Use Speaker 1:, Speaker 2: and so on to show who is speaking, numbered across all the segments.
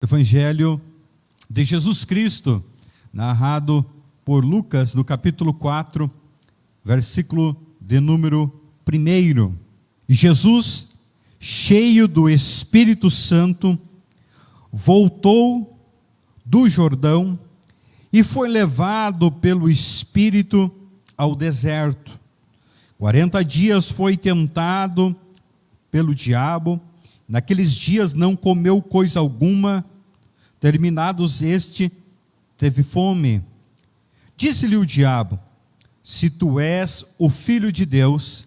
Speaker 1: Evangelho de Jesus Cristo, narrado por Lucas, no capítulo 4, versículo de número 1. E Jesus, cheio do Espírito Santo, voltou do Jordão e foi levado pelo Espírito ao deserto. 40 dias foi tentado pelo diabo. Naqueles dias não comeu coisa alguma. Terminados teve fome. Disse-lhe o diabo: se tu és o Filho de Deus,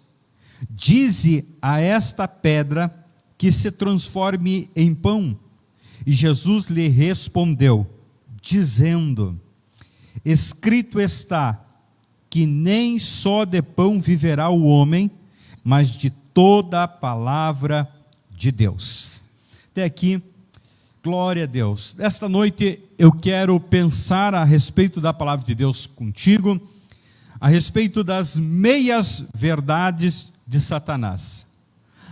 Speaker 1: dize a esta pedra que se transforme em pão. E Jesus lhe respondeu, dizendo: escrito está, que nem só de pão viverá o homem, mas de toda a palavra de Deus. Até aqui, glória a Deus. Esta noite eu quero pensar a respeito da palavra de Deus contigo, a respeito das meias verdades de Satanás.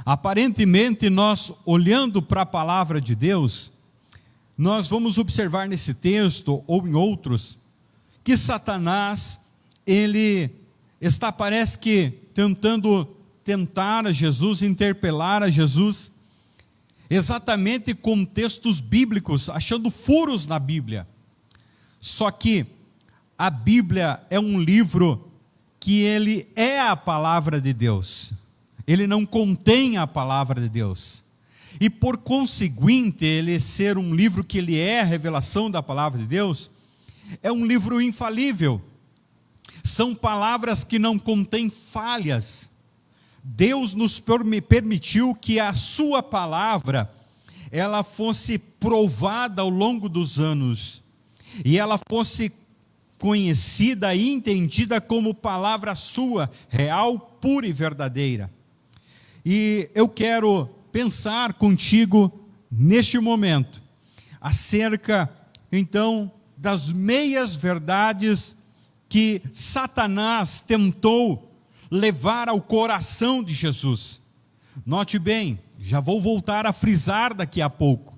Speaker 1: Aparentemente, nós olhando para a palavra de Deus, nós vamos observar nesse texto, ou em outros, que Satanás, ele está, parece que, tentando tentar a Jesus, interpelar a Jesus, exatamente com textos bíblicos, achando furos na Bíblia. Só que a Bíblia é um livro que ele é a palavra de Deus. Ele não contém a palavra de Deus. E por conseguinte, ele ser um livro que ele é a revelação da palavra de Deus, é um livro infalível. São palavras que não contêm falhas. Deus nos permitiu que a sua palavra, ela fosse provada ao longo dos anos, e ela fosse conhecida e entendida como palavra sua, real, pura e verdadeira. E eu quero pensar contigo, neste momento, acerca, então, das meias verdades que Satanás tentou levar ao coração de Jesus. Note bem, já vou voltar a frisar daqui a pouco.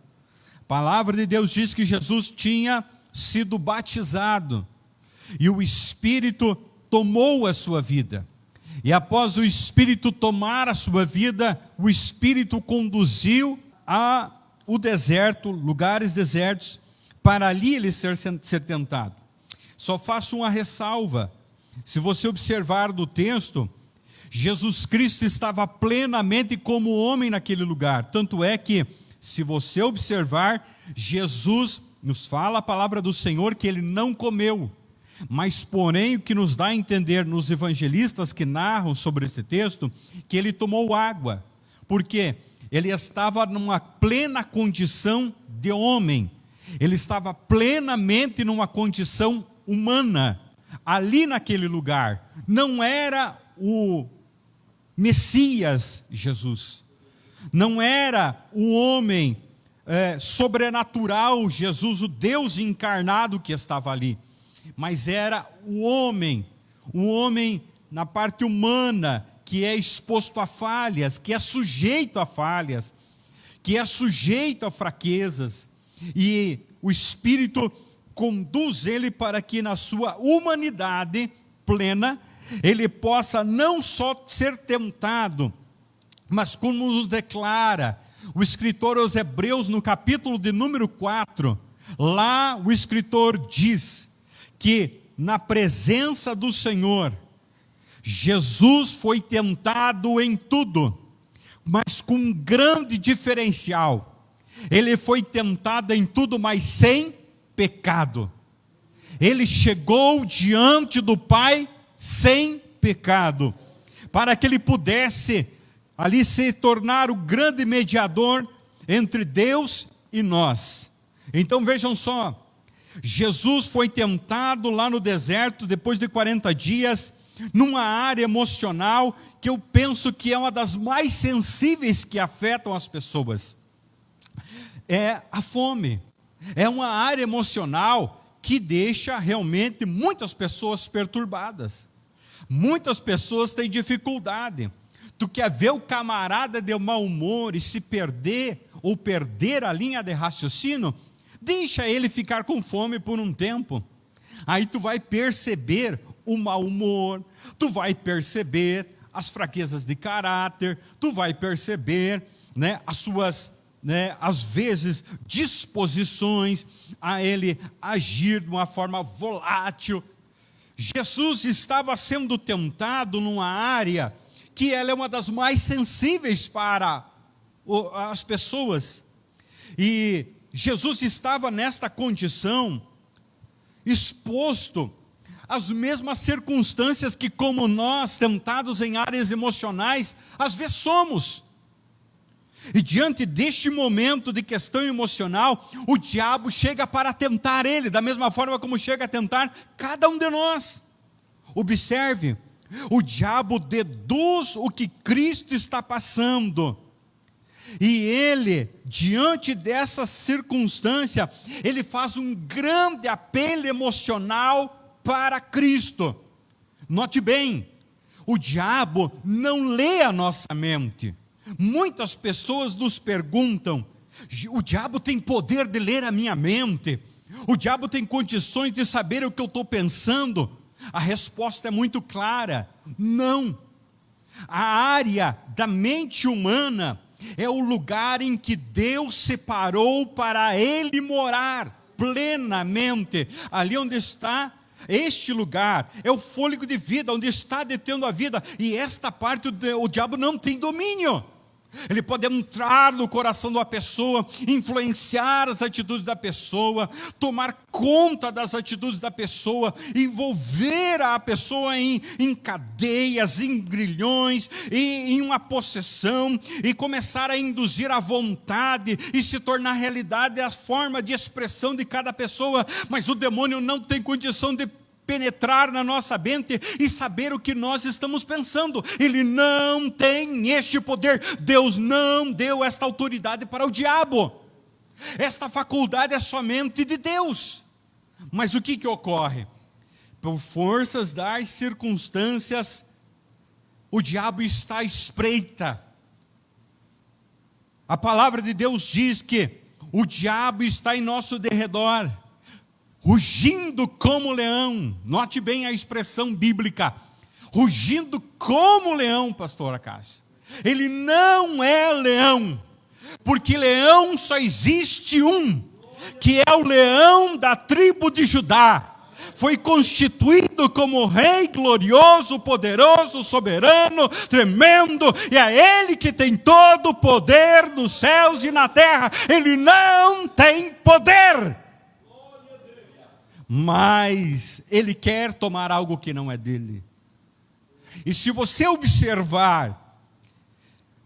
Speaker 1: A palavra de Deus diz que Jesus tinha sido batizado e o Espírito tomou a sua vida. E após o Espírito tomar a sua vida, o Espírito conduziu ao deserto, lugares desertos, para ali ele ser tentado. Só faço uma ressalva. Se você observar do texto, Jesus Cristo estava plenamente como homem naquele lugar. Tanto é que, se você observar, Jesus nos fala a palavra do Senhor que ele não comeu. Mas, porém, o que nos dá a entender nos evangelistas que narram sobre esse texto, que ele tomou água. Porque ele estava numa plena condição de homem. Ele estava plenamente numa condição humana. Ali naquele lugar, não era o Messias Jesus, não era o homem sobrenatural Jesus, o Deus encarnado que estava ali, mas era o homem na parte humana, que é exposto a falhas, que é sujeito a falhas, que é sujeito a fraquezas, e o Espírito conduz ele para que na sua humanidade plena, ele possa não só ser tentado, mas como nos declara o escritor aos Hebreus no capítulo de número 4, lá o escritor diz que na presença do Senhor, Jesus foi tentado em tudo, mas com um grande diferencial. Ele foi tentado em tudo, mas sem pecado. Ele chegou diante do Pai sem pecado, para que ele pudesse ali se tornar o grande mediador entre Deus e nós. Então vejam só, Jesus foi tentado lá no deserto, depois de 40 dias, numa área emocional, que eu penso que é uma das mais sensíveis que afetam as pessoas. É a fome. É uma área emocional que deixa realmente muitas pessoas perturbadas. Muitas pessoas têm dificuldade. Tu quer ver o camarada de mau humor e se perder, ou perder a linha de raciocínio? Deixa ele ficar com fome por um tempo. Aí tu vai perceber o mau humor, tu vai perceber as fraquezas de caráter, tu vai perceber, as suas, às vezes, disposições a ele agir de uma forma volátil. Jesus estava sendo tentado numa área que ela é uma das mais sensíveis para as pessoas. E Jesus estava nesta condição, exposto às mesmas circunstâncias que, como nós, tentados em áreas emocionais, às vezes somos. E diante deste momento de questão emocional, o diabo chega para tentar ele, da mesma forma como chega a tentar cada um de nós. Observe, o diabo deduz o que Cristo está passando. E ele, diante dessa circunstância, ele faz um grande apelo emocional para Cristo. Note bem, o diabo não lê a nossa mente. Muitas pessoas nos perguntam: o diabo tem poder de ler a minha mente? O diabo tem condições de saber o que eu estou pensando? A resposta é muito clara: não. A área da mente humana é o lugar em que Deus separou para ele morar plenamente. Ali onde está este lugar, é o fôlego de vida, onde está detendo a vida, e esta parte o diabo não tem domínio. Ele pode entrar no coração da pessoa, influenciar as atitudes da pessoa, tomar conta das atitudes da pessoa, envolver a pessoa em cadeias, em grilhões, em uma possessão, e começar a induzir a vontade, e se tornar realidade a forma de expressão de cada pessoa. Mas o demônio não tem condição de penetrar na nossa mente e saber o que nós estamos pensando. Ele não tem este poder. Deus não deu esta autoridade para o diabo. Esta faculdade é somente de Deus. Mas o que ocorre? Por forças das circunstâncias, o diabo está à espreita. A palavra de Deus diz que o diabo está em nosso derredor, rugindo como leão. Note bem a expressão bíblica: rugindo como leão, pastor Acácio. Ele não é leão, porque leão só existe um, que é o leão da tribo de Judá. Foi constituído como rei glorioso, poderoso, soberano, tremendo, e é ele que tem todo o poder nos céus e na terra. Ele não tem poder, mas ele quer tomar algo que não é dele. E se você observar,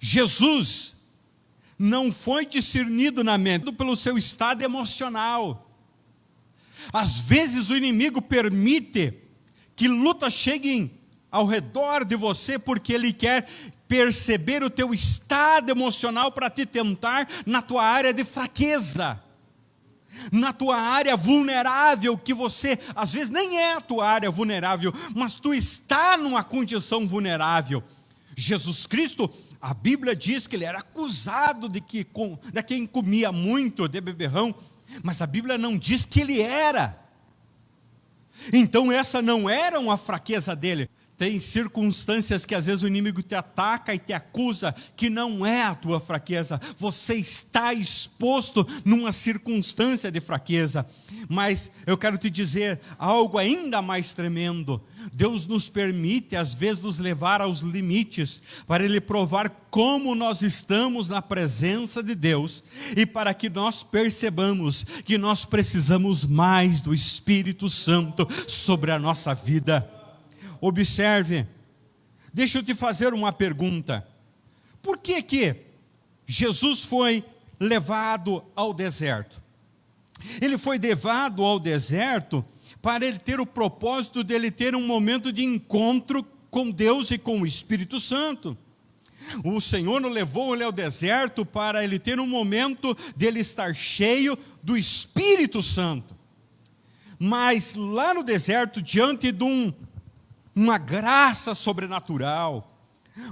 Speaker 1: Jesus não foi discernido na mente pelo seu estado emocional. Às vezes o inimigo permite que lutas cheguem ao redor de você, porque ele quer perceber o teu estado emocional para te tentar na tua área de fraqueza, na tua área vulnerável, que você, às vezes, nem é a tua área vulnerável, mas tu está numa condição vulnerável. Jesus Cristo, a Bíblia diz que ele era acusado de quem comia muito, de beberrão, mas a Bíblia não diz que ele era. Então essa não era uma fraqueza dele. Tem circunstâncias que às vezes o inimigo te ataca e te acusa que não é a tua fraqueza. Você está exposto numa circunstância de fraqueza. Mas eu quero te dizer algo ainda mais tremendo. Deus nos permite às vezes nos levar aos limites, para Ele provar como nós estamos na presença de Deus, e para que nós percebamos que nós precisamos mais do Espírito Santo sobre a nossa vida. Observe, deixa eu te fazer uma pergunta: por que Jesus foi levado ao deserto? Ele foi levado ao deserto para ele ter o propósito de ele ter um momento de encontro com Deus e com o Espírito Santo. O Senhor o levou ele ao deserto para ele ter um momento de ele estar cheio do Espírito Santo. Mas lá no deserto, diante de uma graça sobrenatural,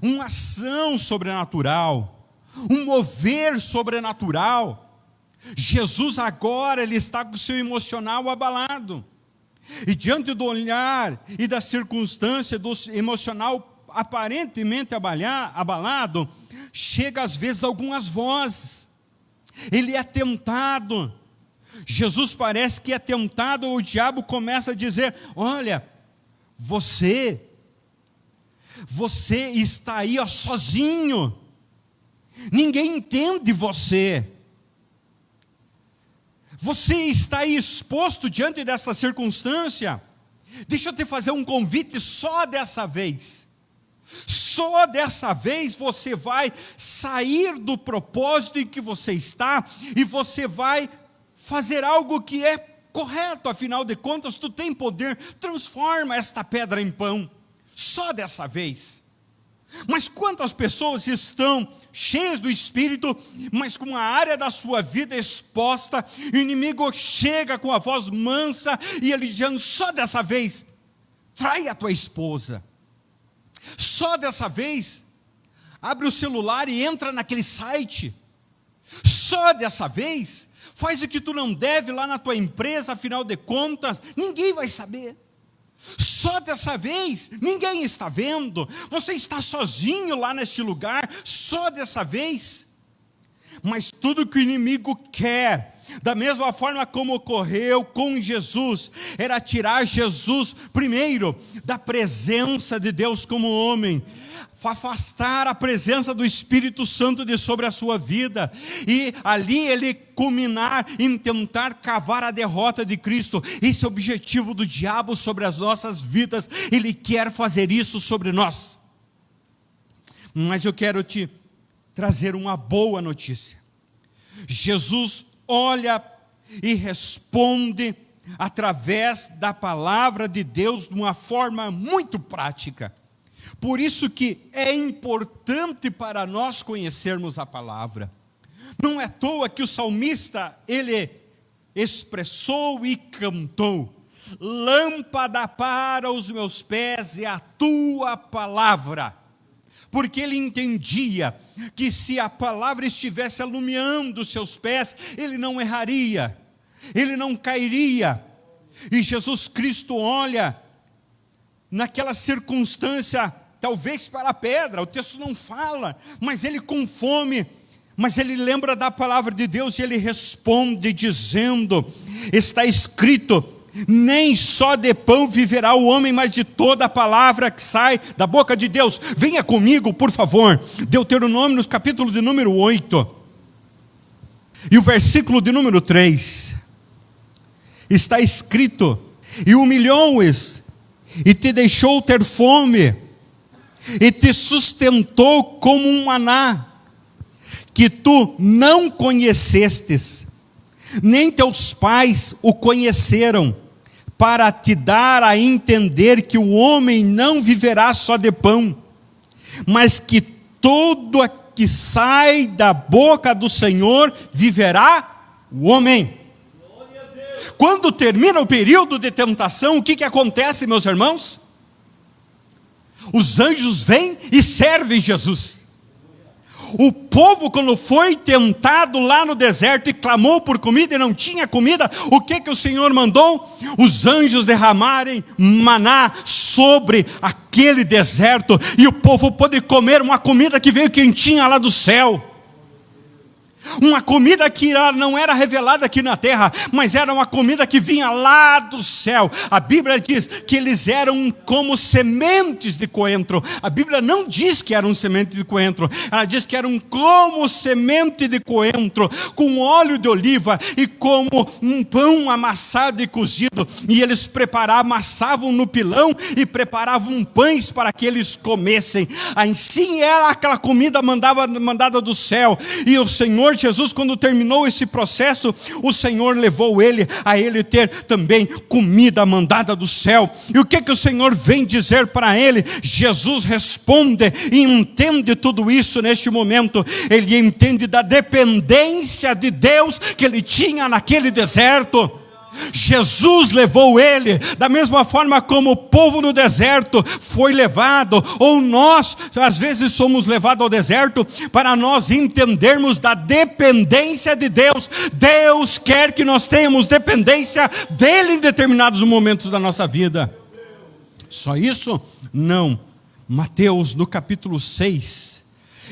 Speaker 1: uma ação sobrenatural, um mover sobrenatural, Jesus agora, ele está com o seu emocional abalado. E diante do olhar e da circunstância do emocional aparentemente abalado, chega às vezes algumas vozes. Ele é tentado. Jesus parece que é tentado, o diabo começa a dizer: olha, você está aí sozinho, ninguém entende você. Você está aí exposto diante dessa circunstância. Deixa eu te fazer um convite só dessa vez. Só dessa vez você vai sair do propósito em que você está e você vai fazer algo que é correto. Afinal de contas, tu tem poder, transforma esta pedra em pão. Só dessa vez. Mas quantas pessoas estão cheias do Espírito, mas com a área da sua vida exposta, o inimigo chega com a voz mansa e ele dizendo: só dessa vez, trai a tua esposa. Só dessa vez, abre o celular e entra naquele site. Só dessa vez, faz o que tu não deve lá na tua empresa, afinal de contas, ninguém vai saber. Só dessa vez, ninguém está vendo, você está sozinho lá neste lugar, só dessa vez. Mas tudo que o inimigo quer, da mesma forma como ocorreu com Jesus, era tirar Jesus primeiro da presença de Deus como homem, afastar a presença do Espírito Santo de sobre a sua vida, e ali ele culminar em tentar cavar a derrota de Cristo. Esse é o objetivo do diabo sobre as nossas vidas, ele quer fazer isso sobre nós. Mas eu quero te trazer uma boa notícia. Jesus olha e responde através da palavra de Deus de uma forma muito prática. Por isso que é importante para nós conhecermos a palavra. Não é à toa que o salmista, ele expressou e cantou: lâmpada para os meus pés é a tua palavra. Porque ele entendia que se a palavra estivesse alumiando os seus pés, ele não erraria, ele não cairia. E Jesus Cristo olha naquela circunstância, talvez para a pedra, o texto não fala, mas ele com fome, mas ele lembra da palavra de Deus e ele responde dizendo: está escrito, nem só de pão viverá o homem, mas de toda a palavra que sai da boca de Deus. Venha comigo, por favor, Deuteronômio, no capítulo de número 8, e o versículo de número 3, está escrito: e humilhou-os, e te deixou ter fome, e te sustentou como um maná, que tu não conhecestes, nem teus pais o conheceram, para te dar a entender que o homem não viverá só de pão, mas que todo o que sai da boca do Senhor viverá o homem. Quando termina o período de tentação, o que acontece, meus irmãos? Os anjos vêm e servem Jesus. O povo, quando foi tentado lá no deserto e clamou por comida e não tinha comida, o que o Senhor mandou? Os anjos derramarem maná sobre aquele deserto, e o povo pôde comer uma comida que veio quentinha lá do céu. Uma comida que não era revelada aqui na terra, mas era uma comida que vinha lá do céu. A Bíblia diz que eles eram como sementes de coentro. A Bíblia não diz que eram semente de coentro, ela diz que eram como semente de coentro, com óleo de oliva e como um pão amassado e cozido. E eles amassavam no pilão e preparavam pães para que eles comessem. Assim era aquela comida mandada do céu. E o Senhor Jesus, quando terminou esse processo, o Senhor levou ele a ele ter também comida mandada do céu. E o que o Senhor vem dizer para ele? Jesus responde e entende tudo isso neste momento. Ele entende da dependência de Deus que ele tinha naquele deserto. Jesus levou ele, da mesma forma como o povo no deserto foi levado, ou nós, às vezes somos levados ao deserto, para nós entendermos da dependência de Deus. Deus quer que nós tenhamos dependência dele em determinados momentos da nossa vida. Só isso? Não. Mateus no capítulo 6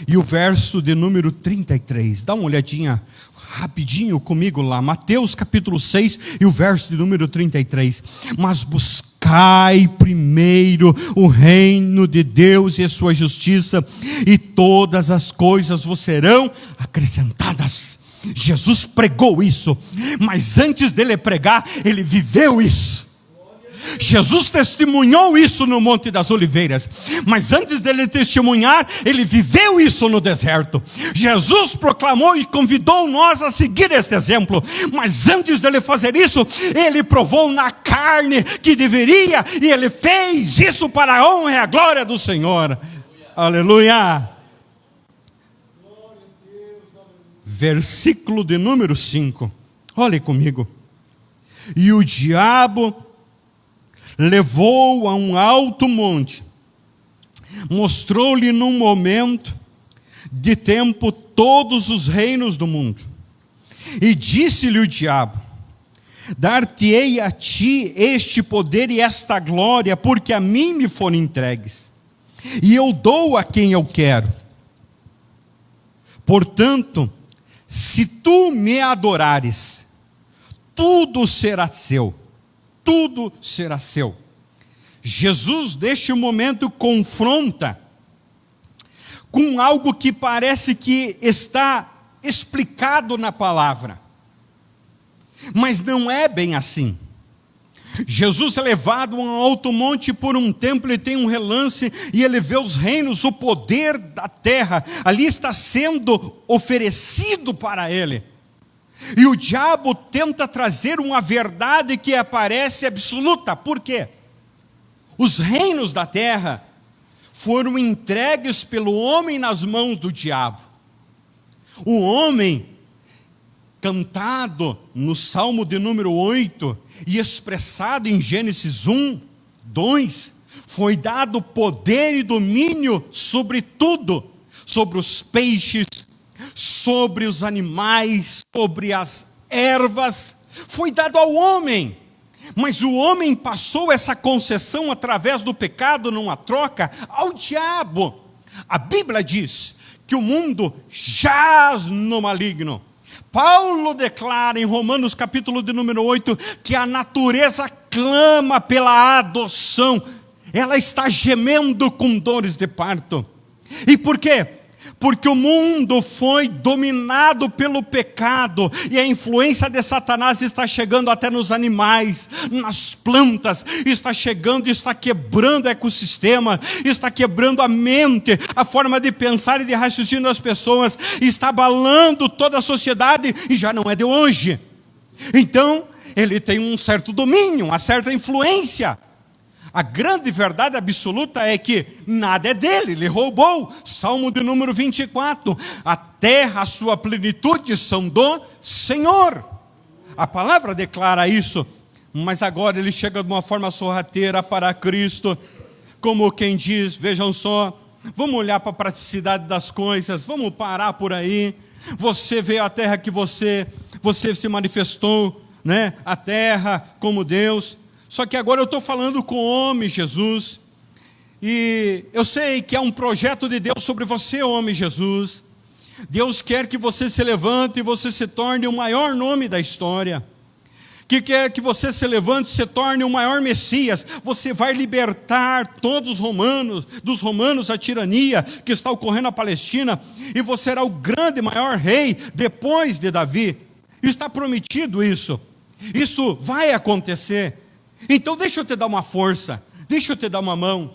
Speaker 1: e o verso de número 33, dá uma olhadinha rapidinho comigo lá, Mateus capítulo 6 e o verso de número 33. Mas buscai primeiro o reino de Deus e a sua justiça, e todas as coisas vos serão acrescentadas. Jesus pregou isso, mas antes dele pregar, ele viveu isso. Jesus testemunhou isso no Monte das Oliveiras, mas antes dele testemunhar, ele viveu isso no deserto. Jesus proclamou e convidou nós a seguir este exemplo, mas antes dele fazer isso, ele provou na carne que deveria, e ele fez isso para a honra e a glória do Senhor. Aleluia! Versículo de número 5, olhe comigo. E o diabo levou a um alto monte, mostrou-lhe num momento de tempo todos os reinos do mundo, e disse-lhe o diabo: dar-te-ei a ti este poder e esta glória, porque a mim me foram entregues, e eu dou a quem eu quero. Portanto, se tu me adorares, tudo será seu. Tudo será seu. Jesus, neste momento, confronta com algo que parece que está explicado na palavra, mas não é bem assim. Jesus é levado a um alto monte por um tempo, ele tem um relance e ele vê os reinos, o poder da terra, ali está sendo oferecido para ele. E o diabo tenta trazer uma verdade que aparece absoluta. Por quê? Os reinos da terra foram entregues pelo homem nas mãos do diabo. O homem, cantado no Salmo de número 8 e expressado em Gênesis 1, 2, foi dado poder e domínio sobre tudo, sobre os peixes, sobre os animais, sobre as ervas, foi dado ao homem. Mas o homem passou essa concessão através do pecado, numa troca, ao diabo. A Bíblia diz que o mundo jaz no maligno. Paulo declara em Romanos capítulo de número 8, que a natureza clama pela adoção. Ela está gemendo com dores de parto. E por quê? Porque o mundo foi dominado pelo pecado, e a influência de Satanás está chegando até nos animais, nas plantas, está chegando e está quebrando o ecossistema, está quebrando a mente, a forma de pensar e de raciocínio das pessoas, está abalando toda a sociedade, e já não é de hoje. Então, ele tem um certo domínio, uma certa influência. A grande verdade absoluta é que nada é dele, ele roubou. Salmo de número 24, a terra, a sua plenitude são do Senhor. A palavra declara isso, mas agora ele chega de uma forma sorrateira para Cristo, como quem diz: vejam só, vamos olhar para a praticidade das coisas, vamos parar por aí. Você veio à terra que você se manifestou, né? A terra como Deus. Só que agora eu estou falando com o homem Jesus, e eu sei que é um projeto de Deus sobre você, homem Jesus. Deus quer que você se levante e você se torne o maior nome da história, que quer que você se levante e se torne o maior Messias. Você vai libertar todos os romanos, dos romanos a tirania que está ocorrendo na Palestina, e você será o grande, maior rei depois de Davi. Está prometido isso vai acontecer. Então deixa eu te dar uma força, deixa eu te dar uma mão.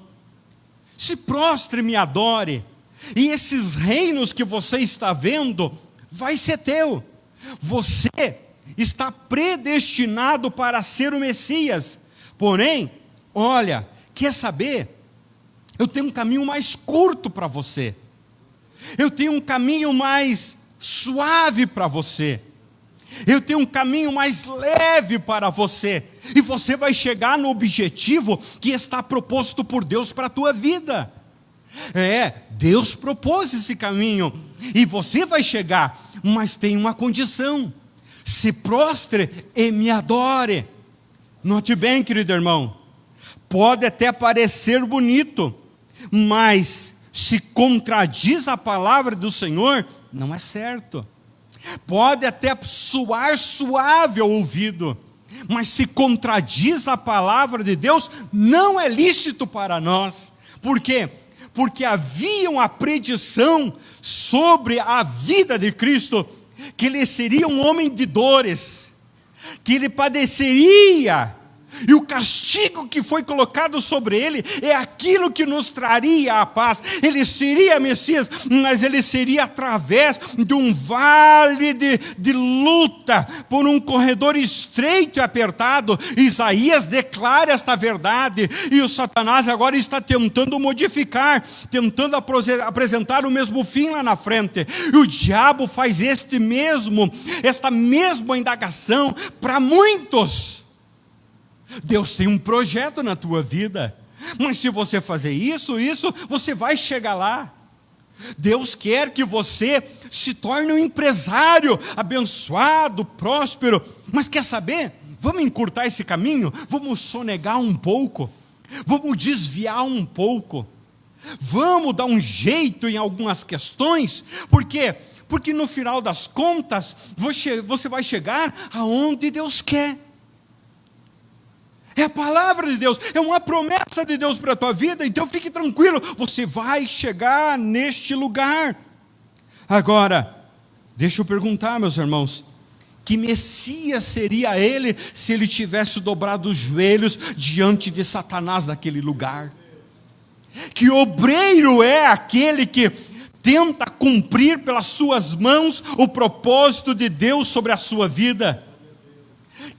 Speaker 1: Se prostre e me adore, e esses reinos que você está vendo, vai ser teu. Você está predestinado para ser o Messias. Porém, olha, quer saber? Eu tenho um caminho mais curto para você. Eu tenho um caminho mais suave para você. Eu tenho um caminho mais leve para você. E você vai chegar no objetivo que está proposto por Deus para a tua vida. Deus propôs esse caminho. E você vai chegar. Mas tem uma condição: se prostre e me adore. Note bem, querido irmão, pode até parecer bonito, mas se contradiz a palavra do Senhor, não é certo. Pode até soar suave ao ouvido, mas se contradiz a palavra de Deus, não é lícito para nós. Por quê? Porque havia uma predição sobre a vida de Cristo, que ele seria um homem de dores, que ele padeceria, e o castigo que foi colocado sobre ele é aquilo que nos traria a paz. Ele seria Messias, mas ele seria através de um vale de luta, por um corredor estreito e apertado. Isaías declara esta verdade, e o Satanás agora está tentando modificar, tentando apresentar o mesmo fim lá na frente. E o diabo faz esta mesma indagação para muitos. Deus tem um projeto na tua vida, mas se você fazer isso, você vai chegar lá. Deus quer que você se torne um empresário abençoado, próspero, mas quer saber? Vamos encurtar esse caminho? Vamos sonegar um pouco? Vamos desviar um pouco? Vamos dar um jeito em algumas questões? Por quê? Porque no final das contas, você vai chegar aonde Deus quer. É a palavra de Deus, é uma promessa de Deus para a tua vida, então fique tranquilo, você vai chegar neste lugar. Agora, deixa eu perguntar, meus irmãos, que Messias seria ele, se ele tivesse dobrado os joelhos diante de Satanás naquele lugar? Que obreiro é aquele que tenta cumprir pelas suas mãos o propósito de Deus sobre a sua vida?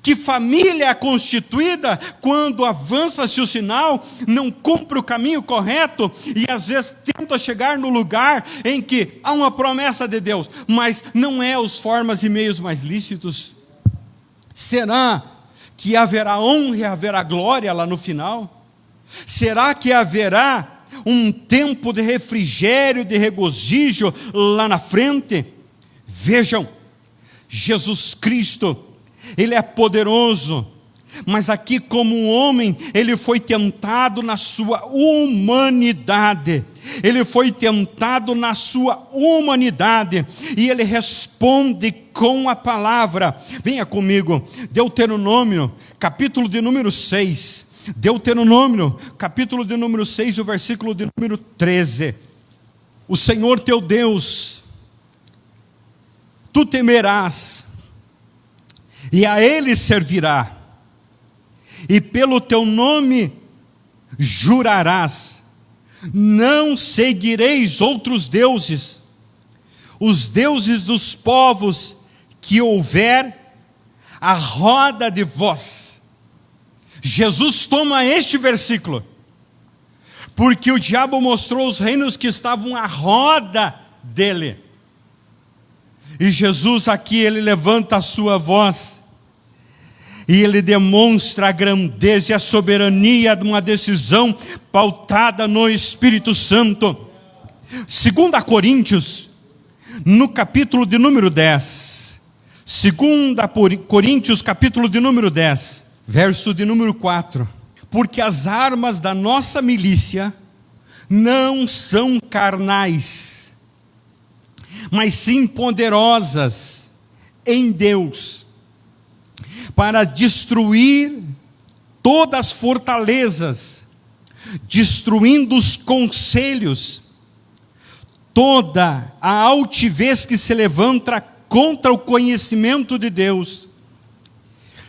Speaker 1: Que família é constituída quando avança-se o sinal, não cumpre o caminho correto e às vezes tenta chegar no lugar em que há uma promessa de Deus, mas não é os formas e meios mais lícitos? Será que haverá honra e haverá glória lá no final? Será que haverá um tempo de refrigério, de regozijo lá na frente? Vejam, Jesus Cristo, ele é poderoso, mas aqui como um homem, ele foi tentado na sua humanidade. Ele foi tentado na sua humanidade, e ele responde com a palavra. Venha comigo, Deuteronômio, capítulo de número 6. Deuteronômio, capítulo de número 6, o versículo de número 13. O Senhor teu Deus, tu temerás, e a Ele servirá, e pelo teu nome jurarás, não seguireis outros deuses, os deuses dos povos que houver à roda de vós. Jesus toma este versículo, porque o diabo mostrou os reinos que estavam à roda dele. E Jesus aqui, ele levanta a sua voz, e ele demonstra a grandeza e a soberania de uma decisão pautada no Espírito Santo. 2 Coríntios, no capítulo de número 10. 2 Coríntios, capítulo de número 10, verso de número 4. Porque as armas da nossa milícia não são carnais, mas sim poderosas em Deus, para destruir todas as fortalezas, destruindo os conselhos, toda a altivez que se levanta contra o conhecimento de Deus,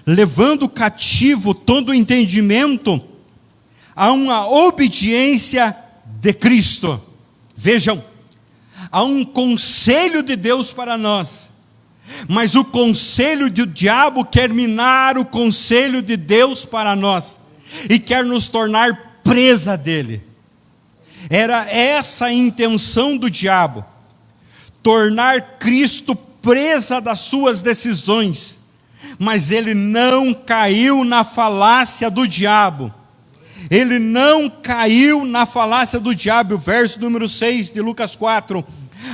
Speaker 1: levando cativo todo o entendimento a uma obediência de Cristo. Vejam, há um conselho de Deus para nós, mas o conselho do diabo quer minar o conselho de Deus para nós, e quer nos tornar presa dele. Era essa a intenção do diabo, tornar Cristo nobreza das suas decisões, mas ele não caiu na falácia do diabo. Ele não caiu na falácia do diabo. Verso número 6 de Lucas 4.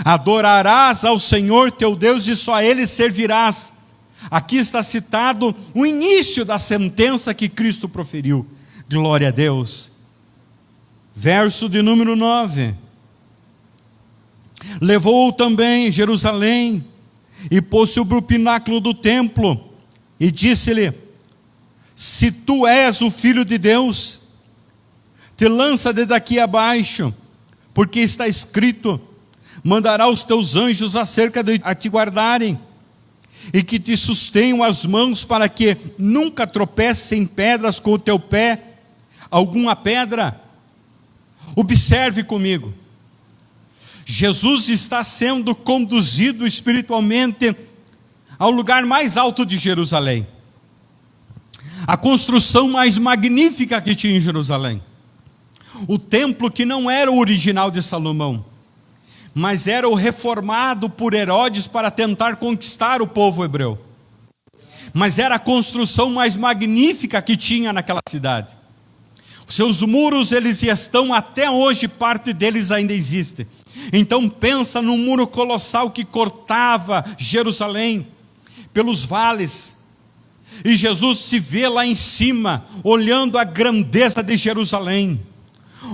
Speaker 1: Adorarás ao Senhor teu Deus e só a Ele servirás. Aqui está citado o início da sentença que Cristo proferiu. Glória a Deus. Verso de número 9. Levou também Jerusalém e pôs sobre o pináculo do templo e disse-lhe: se tu és o Filho de Deus, te lança de daqui abaixo, porque está escrito: mandará os teus anjos acerca de a te guardarem, e que te sustenham as mãos, para que nunca tropeces em pedras com o teu pé, alguma pedra. Observe comigo, Jesus está sendo conduzido espiritualmente ao lugar mais alto de Jerusalém, a construção mais magnífica que tinha em Jerusalém, o templo que não era o original de Salomão, mas era o reformado por Herodes para tentar conquistar o povo hebreu. Mas era a construção mais magnífica que tinha naquela cidade. Os seus muros, eles estão até hoje, parte deles ainda existe. Então pensa num muro colossal que cortava Jerusalém pelos vales. E Jesus se vê lá em cima, olhando a grandeza de Jerusalém,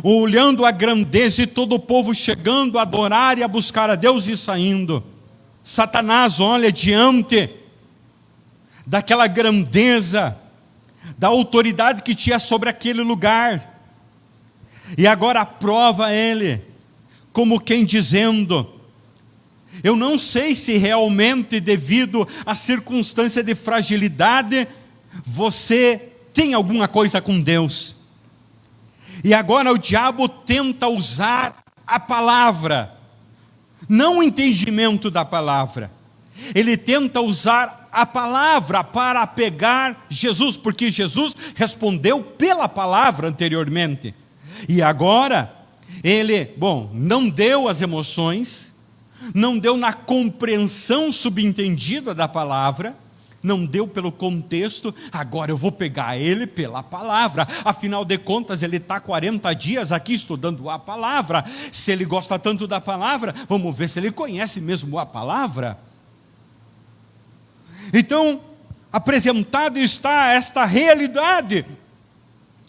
Speaker 1: olhando a grandeza e todo o povo chegando a adorar e a buscar a Deus e saindo. Satanás olha diante daquela grandeza, da autoridade que tinha sobre aquele lugar, e agora aprova ele, como quem dizendo: eu não sei se realmente, devido à circunstância de fragilidade, você tem alguma coisa com Deus. E agora o diabo tenta usar a palavra, não o entendimento da palavra. Ele tenta usar a palavra para pegar Jesus, porque Jesus respondeu pela palavra anteriormente. E agora, ele, não deu as emoções, não deu na compreensão subentendida da palavra, não deu pelo contexto. Agora eu vou pegar ele pela palavra. Afinal de contas, ele está 40 dias aqui estudando a palavra. Se ele gosta tanto da palavra, vamos ver se ele conhece mesmo a palavra. Então, apresentado está esta realidade.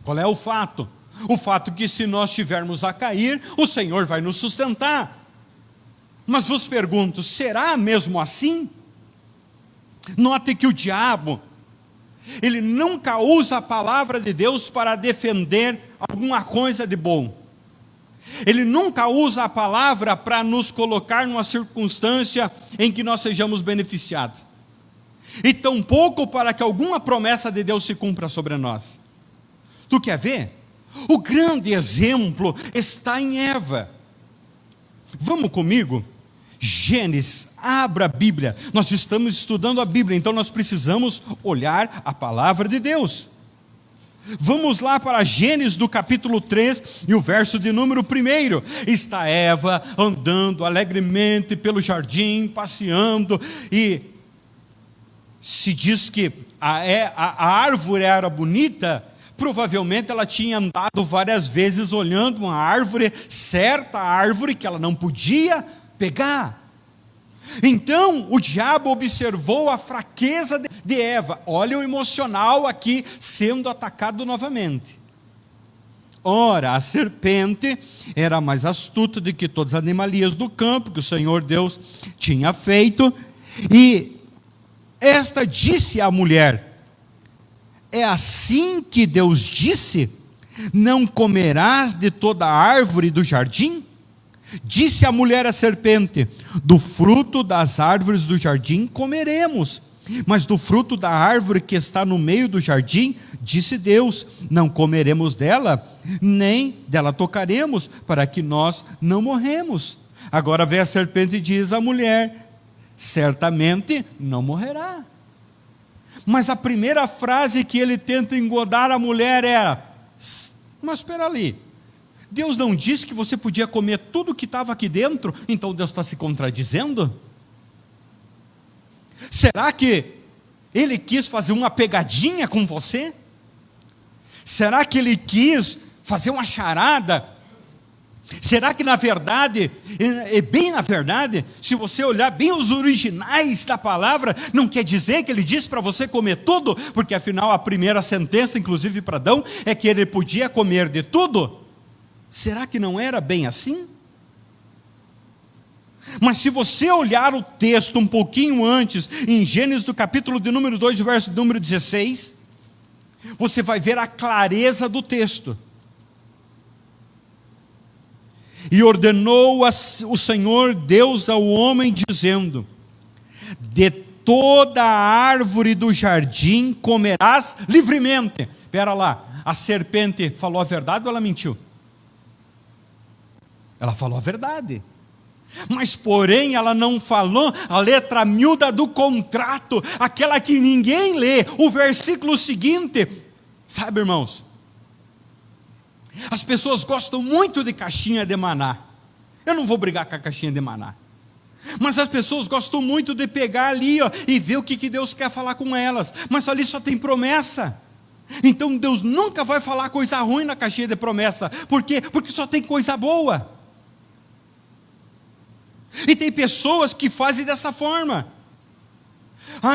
Speaker 1: Qual é o fato? O fato que, se nós estivermos a cair, o Senhor vai nos sustentar. Mas vos pergunto, será mesmo assim? Note que o diabo, ele nunca usa a palavra de Deus para defender alguma coisa de bom. Ele nunca usa a palavra para nos colocar numa circunstância em que nós sejamos beneficiados. E tampouco para que alguma promessa de Deus se cumpra sobre nós. Tu quer ver? O grande exemplo está em Eva. Vamos comigo? Gênesis, abra a Bíblia. Nós estamos estudando a Bíblia, então nós precisamos olhar a palavra de Deus. Vamos lá para Gênesis do capítulo 3 e o verso de número 1. Está Eva andando alegremente pelo jardim, passeando, e se diz que a árvore era bonita. Provavelmente ela tinha andado várias vezes olhando uma árvore, certa árvore que ela não podia pegar. Então o diabo observou a fraqueza de Eva. Olha o emocional aqui sendo atacado novamente. Ora, a serpente era mais astuta do que todas as animalias do campo que o Senhor Deus tinha feito, e esta disse à mulher: é assim que Deus disse: não comerás de toda a árvore do jardim? Disse a mulher à serpente: do fruto das árvores do jardim comeremos, mas do fruto da árvore que está no meio do jardim, disse Deus: não comeremos dela, nem dela tocaremos, para que nós não morremos. Agora vem a serpente e diz à mulher: certamente não morrerá. Mas a primeira frase que ele tenta engodar a mulher era: mas espera ali, Deus não disse que você podia comer tudo que estava aqui dentro? Então Deus está se contradizendo? Será que ele quis fazer uma pegadinha com você? Será que ele quis fazer uma charada? Será que na verdade, bem na verdade, se você olhar bem os originais da palavra, não quer dizer que ele disse para você comer tudo, porque afinal a primeira sentença, inclusive para Adão, é que ele podia comer de tudo? Será que não era bem assim? Mas se você olhar o texto um pouquinho antes, em Gênesis do capítulo de número 2, verso de número 16, você vai ver a clareza do texto. E ordenou o Senhor Deus ao homem, dizendo: de toda a árvore do jardim comerás livremente. Espera lá, a serpente falou a verdade ou ela mentiu? Ela falou a verdade. Mas porém ela não falou a letra miúda do contrato, aquela que ninguém lê, o versículo seguinte. Sabe, irmãos, as pessoas gostam muito de caixinha de maná. Eu não vou brigar com a caixinha de maná, mas as pessoas gostam muito de pegar ali, e ver o que Deus quer falar com elas. Mas ali só tem promessa. Então Deus nunca vai falar coisa ruim na caixinha de promessa. Por quê? Porque só tem coisa boa. E tem pessoas que fazem dessa forma.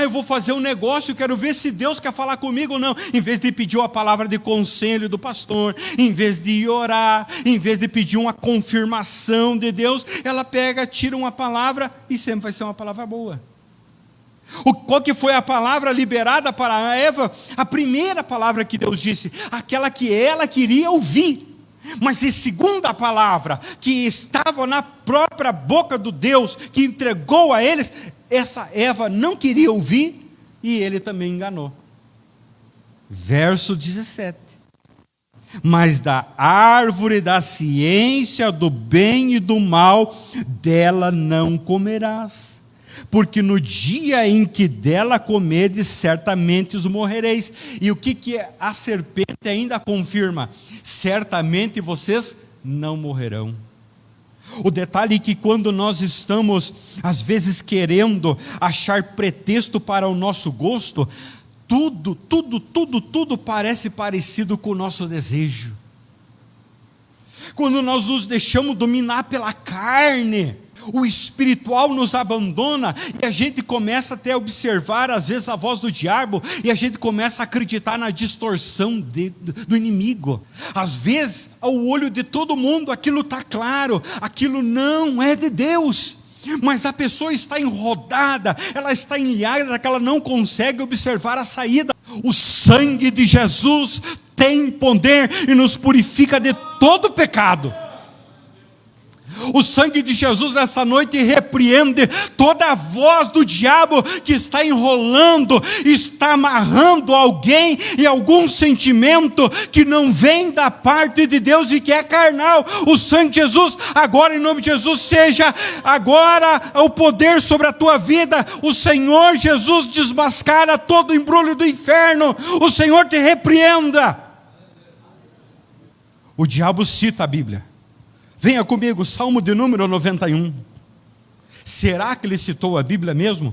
Speaker 1: Eu vou fazer um negócio, quero ver se Deus quer falar comigo ou não. Em vez de pedir uma palavra de conselho do pastor, em vez de orar, em vez de pedir uma confirmação de Deus, ela pega, tira uma palavra e sempre vai ser uma palavra boa. Qual que foi a palavra liberada para Eva? A primeira palavra que Deus disse, aquela que ela queria ouvir. Mas a segunda palavra, que estava na própria boca do Deus, que entregou a eles, essa Eva não queria ouvir, e ele também enganou. Verso 17. Mas da árvore da ciência do bem e do mal, dela não comerás, porque no dia em que dela comeres, certamente morrereis. E o que a serpente ainda confirma? Certamente vocês não morrerão. O detalhe é que quando nós estamos, às vezes, querendo achar pretexto para o nosso gosto, tudo parece parecido com o nosso desejo. Quando nós nos deixamos dominar pela carne, o espiritual nos abandona, e a gente começa até a observar às vezes a voz do diabo, e a gente começa a acreditar na distorção do inimigo. Às vezes ao olho de todo mundo aquilo está claro, aquilo não é de Deus, mas a pessoa está enrodada, ela está ilhada, que ela não consegue observar a saída. O sangue de Jesus tem poder e nos purifica de todo pecado. O sangue de Jesus nessa noite repreende toda a voz do diabo que está enrolando, está amarrando alguém em algum sentimento que não vem da parte de Deus e que é carnal. O sangue de Jesus, agora em nome de Jesus, seja agora o poder sobre a tua vida. O Senhor Jesus desmascara todo o embrulho do inferno. O Senhor te repreenda. O diabo cita a Bíblia. Venha comigo, Salmo de número 91. Será que ele citou a Bíblia mesmo?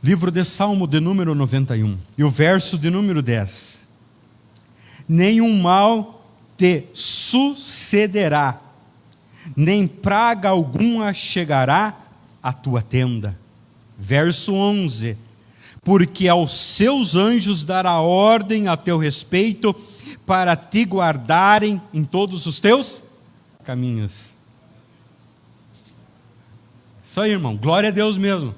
Speaker 1: Livro de Salmo de número 91. E o verso de número 10. Nenhum mal te sucederá, nem praga alguma chegará à tua tenda. Verso 11. Porque aos seus anjos dará ordem a teu respeito, para te guardarem em todos os teus caminhos. Isso aí, irmão, glória a Deus mesmo.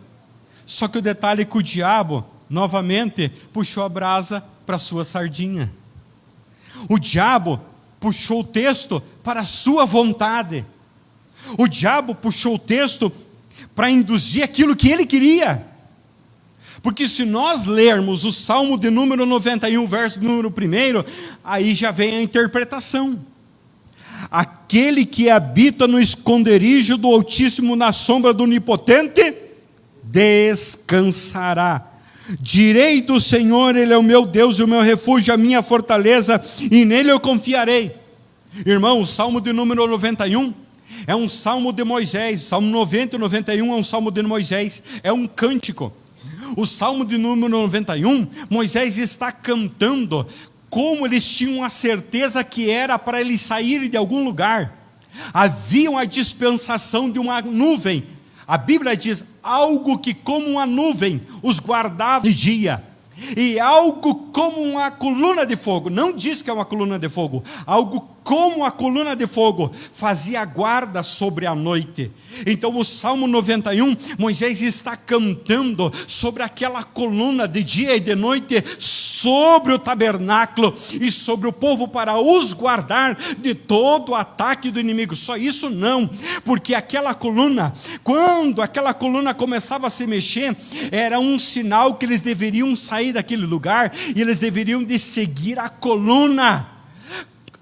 Speaker 1: Só que o detalhe é que o diabo, novamente, puxou a brasa para a sua sardinha. O diabo puxou o texto para a sua vontade. O diabo puxou o texto para induzir aquilo que ele queria. Porque se nós lermos o Salmo de número 91, verso número 1, aí já vem a interpretação. Aquele que habita no esconderijo do Altíssimo, na sombra do Onipotente, descansará. Direi do Senhor, Ele é o meu Deus e o meu refúgio, a minha fortaleza, e nele eu confiarei. Irmão, o Salmo de número 91 É um salmo de Moisés. Salmo 90 e 91 é um salmo de Moisés. É um cântico. O salmo de número 91, Moisés está cantando como eles tinham a certeza que era para eles saírem de algum lugar. Havia uma dispensação de uma nuvem. A Bíblia diz, algo que como uma nuvem os guardava de dia. E algo como uma coluna de fogo, não diz que é uma coluna de fogo, algo como a coluna de fogo, fazia guarda sobre a noite. Então o Salmo 91, Moisés está cantando sobre aquela coluna de dia e de noite, sobre o tabernáculo e sobre o povo para os guardar de todo o ataque do inimigo. Só isso não, porque aquela coluna, quando aquela coluna começava a se mexer, era um sinal que eles deveriam sair daquele lugar e eles deveriam de seguir a coluna.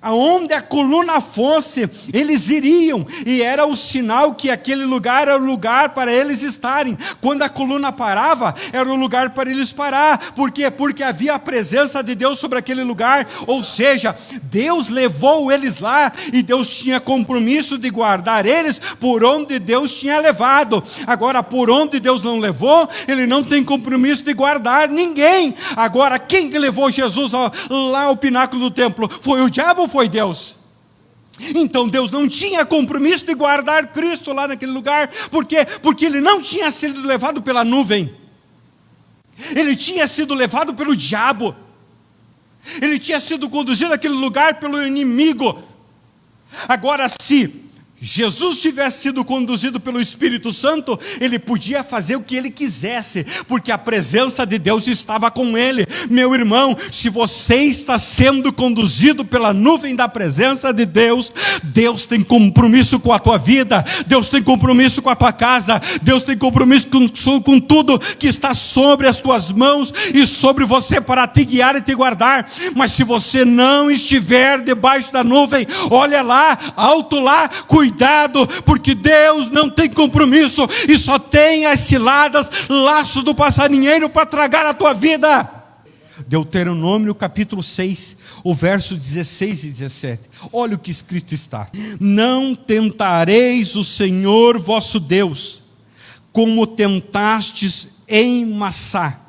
Speaker 1: Aonde a coluna fosse, eles iriam, e era o sinal que aquele lugar era o lugar para eles estarem. Quando a coluna parava, era o lugar para eles parar. Por quê? Porque havia a presença de Deus sobre aquele lugar, ou seja, Deus levou eles lá, e Deus tinha compromisso de guardar eles por onde Deus tinha levado. Agora, por onde Deus não levou, Ele não tem compromisso de guardar ninguém. Agora, quem que levou Jesus lá ao pináculo do templo? Foi o diabo ou foi Deus? Então Deus não tinha compromisso de guardar Cristo lá naquele lugar. Por quê? Porque ele não tinha sido levado pela nuvem. Ele tinha sido levado pelo diabo. Ele tinha sido conduzido àquele lugar pelo inimigo. Agora, se Jesus tivesse sido conduzido pelo Espírito Santo, ele podia fazer o que ele quisesse, porque a presença de Deus estava com ele. Meu irmão, se você está sendo conduzido pela nuvem da presença de Deus, Deus tem compromisso com a tua vida, Deus tem compromisso com a tua casa, Deus tem compromisso com tudo que está sobre as tuas mãos e sobre você para te guiar e te guardar. Mas se você não estiver debaixo da nuvem, olha lá, alto lá, cuidado, porque Deus não tem compromisso e só tem as ciladas, laços do passarinheiro para tragar a tua vida. Deuteronômio capítulo 6, o verso 16 e 17. Olha o que escrito está: não tentareis o Senhor vosso Deus, como tentastes em Massá.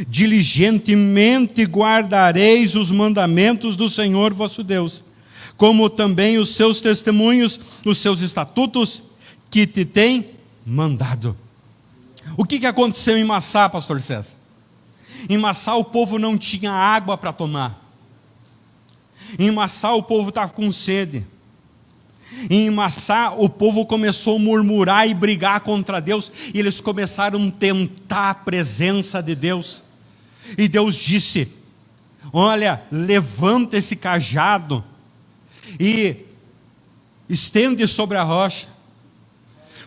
Speaker 1: Diligentemente guardareis os mandamentos do Senhor vosso Deus, como também os seus testemunhos, os seus estatutos, que te tem mandado. O que aconteceu em Massá, pastor César? Em Massá o povo não tinha água para tomar. Em Massá o povo estava com sede. Em Massá o povo começou a murmurar e brigar contra Deus, e eles começaram a tentar a presença de Deus. E Deus disse: olha, levanta esse cajado e estende sobre a rocha,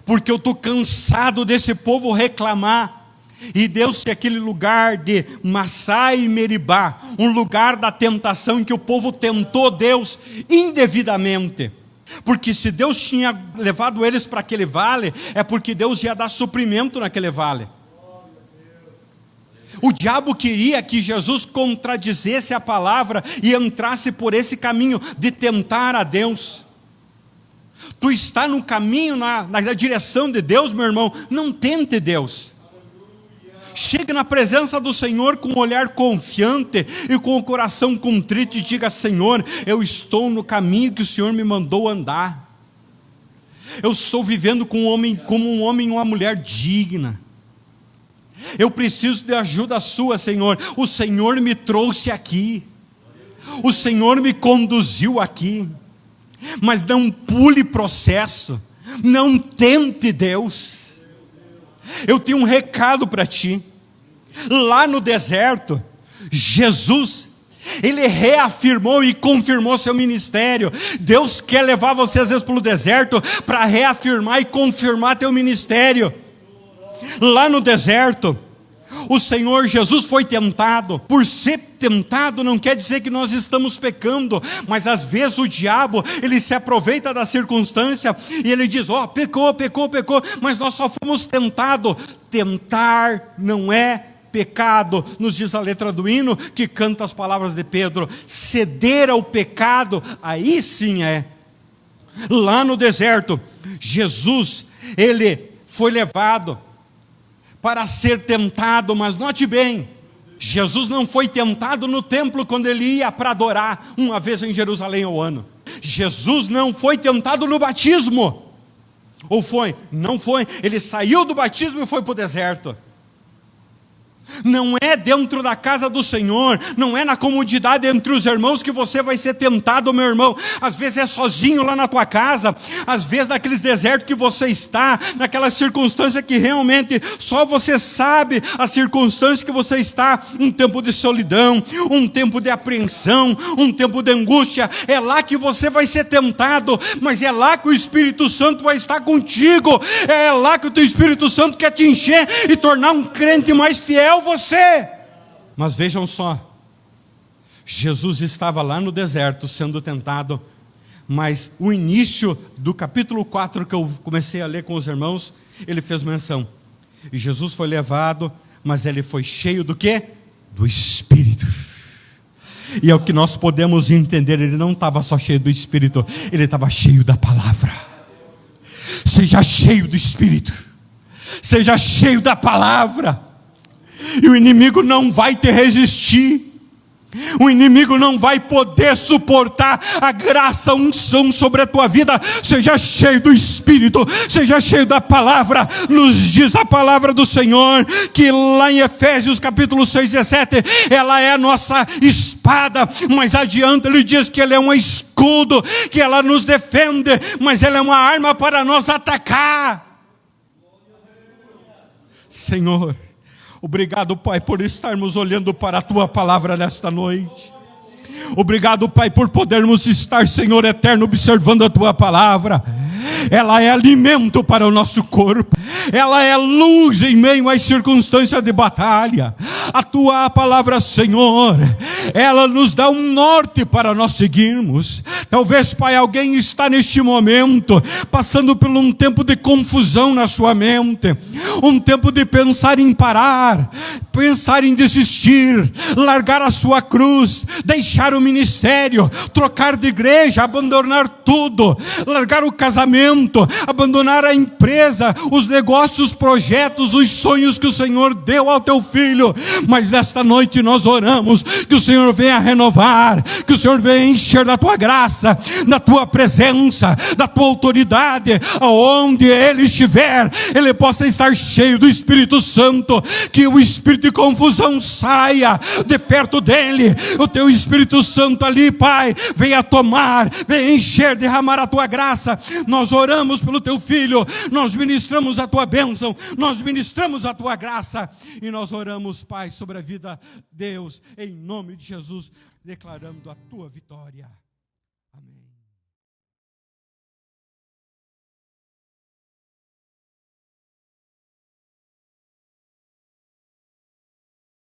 Speaker 1: porque eu estou cansado desse povo reclamar. E deu-se aquele lugar de Massá e Meribá, um lugar da tentação em que o povo tentou Deus indevidamente. Porque se Deus tinha levado eles para aquele vale, é porque Deus ia dar suprimento naquele vale. O diabo queria que Jesus contradizesse a palavra e entrasse por esse caminho de tentar a Deus. Tu está no caminho, na direção de Deus, meu irmão, não tente Deus. Chegue na presença do Senhor com um olhar confiante e com o coração contrito e diga: Senhor, eu estou no caminho que o Senhor me mandou andar. Eu estou vivendo como um homem e uma mulher digna. Eu preciso de ajuda sua, Senhor. O Senhor me trouxe aqui. O Senhor me conduziu aqui. Mas não pule processo. Não tente Deus. Eu tenho um recado para ti. Lá no deserto, Jesus, Ele reafirmou e confirmou seu ministério. Deus quer levar você às vezes pelo deserto para reafirmar e confirmar teu ministério. Lá no deserto, o Senhor Jesus foi tentado. Por ser tentado não quer dizer que nós estamos pecando, mas às vezes o diabo, ele se aproveita da circunstância e ele diz: pecou, mas nós só fomos tentados. Tentar não é pecado, nos diz a letra do hino que canta as palavras de Pedro. Ceder ao pecado, aí sim é. Lá no deserto, Jesus, ele foi levado para ser tentado, mas note bem, Jesus não foi tentado no templo quando ele ia para adorar uma vez em Jerusalém ao ano. Jesus não foi tentado no batismo. Ou foi? Não foi. Ele saiu do batismo e foi para o deserto. Não é dentro da casa do Senhor, não é na comodidade entre os irmãos que você vai ser tentado, meu irmão. Às vezes é sozinho lá na tua casa, às vezes naqueles desertos que você está, naquela circunstância que realmente só você sabe a circunstância que você está, um tempo de solidão, um tempo de apreensão, um tempo de angústia. É lá que você vai ser tentado, mas é lá que o Espírito Santo vai estar contigo, é lá que o teu Espírito Santo quer te encher e tornar um crente mais fiel você. Mas vejam só, Jesus estava lá no deserto sendo tentado, mas o início do capítulo 4 que eu comecei a ler com os irmãos, ele fez menção, e Jesus foi levado, mas ele foi cheio do quê? Do Espírito. E é o que nós podemos entender, ele não estava só cheio do Espírito, ele estava cheio da palavra. Seja cheio do Espírito, seja cheio da palavra, e o inimigo não vai te resistir, o inimigo não vai poder suportar a graça, a unção sobre a tua vida. Seja cheio do Espírito, seja cheio da palavra. Nos diz a palavra do Senhor, que lá em Efésios capítulo 6, 17, ela é a nossa espada, mas adiante ele diz que ela é um escudo, que ela nos defende, mas ela é uma arma para nós atacar. Senhor, obrigado, Pai, por estarmos olhando para a Tua palavra nesta noite. Obrigado, Pai, por podermos estar, Senhor eterno, observando a Tua palavra. Ela é alimento para o nosso corpo, ela é luz em meio às circunstâncias de batalha. A Tua palavra, Senhor, ela nos dá um norte para nós seguirmos. Talvez, Pai, alguém está neste momento passando por um tempo de confusão na sua mente, um tempo de pensar em parar, pensar em desistir, largar a sua cruz, deixar o ministério, trocar de igreja, abandonar tudo, largar o casamento, abandonar a empresa, os negócios, os projetos, os sonhos que o Senhor deu ao teu filho. Mas nesta noite nós oramos que o Senhor venha renovar, que o Senhor venha encher da tua graça, da tua presença, da tua autoridade. Aonde ele estiver, ele possa estar cheio do Espírito Santo, que o espírito de confusão saia de perto dele. O teu Espírito Santo ali, Pai, venha tomar, venha encher, derramar a tua graça. Nós oramos pelo teu filho, nós ministramos a tua bênção, nós ministramos a tua graça, e nós oramos, Pai, sobre a vida, Deus, em nome de Jesus, declarando a tua vitória.